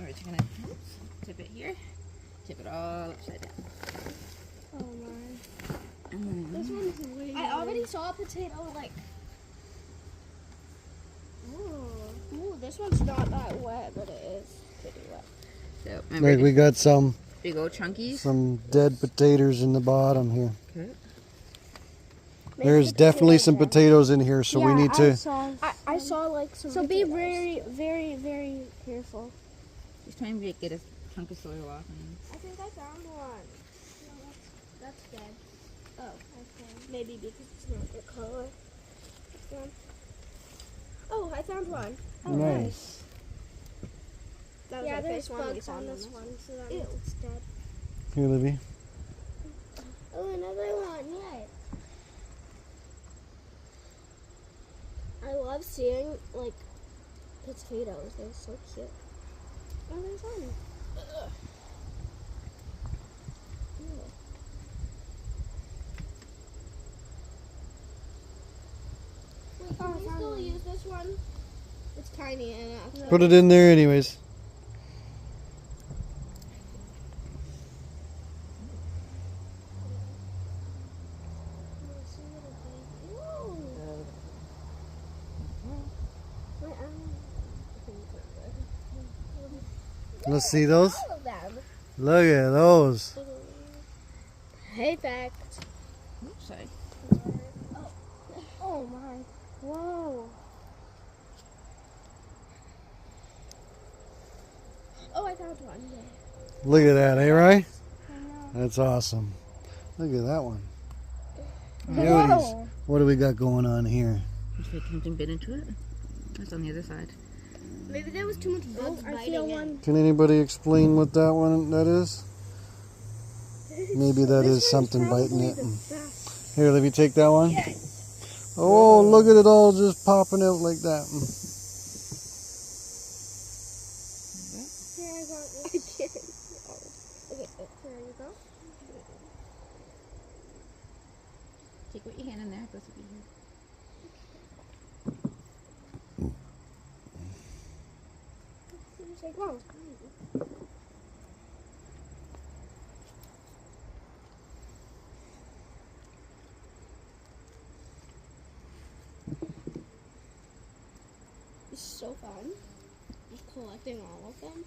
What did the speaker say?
Alright, you're gonna tip it here. Tip it all upside down. Oh my. This one's way I already saw a potato like. Ooh, this one's not that wet, but it is pretty wet. So Right, we got some big old chunkies. some dead potatoes in the bottom here. Okay. There's definitely some potatoes in here, so we need to. I saw like some. So be very, very, very careful. Just trying to get a chunk of soil off. I think I found one. No, that's dead. Oh, okay. Maybe because it's not the color. Oh, I found one. Oh, Nice. That was there's bugs on this one, so that means it's dead. Here, Libby. Oh, another one, yay. I love seeing, like, potatoes. They're so cute. Oh, there's one. Wait, can we still use this one? It's tiny and actually. Put it in there anyways. Let's see those. All of them. Look at those. Hey, fact. Oops, sorry. Oh my. Whoa. Oh, I found one. Yeah. Look at that, eh, Rye? I know. That's awesome. Look at that one. Whoa. Beauties. What do we got going on here? Just like something bit into it. That's on the other side. Maybe there was too much bugs biting it. Can anybody explain what that is? Maybe that is something biting it. Here, let me take that one. Yes. Oh, look at it all just popping out like that. Here, I got it. I can't. Okay, here you go. Take what your hand in there. This will be here. Take one. It's so fun. Just collecting all of them.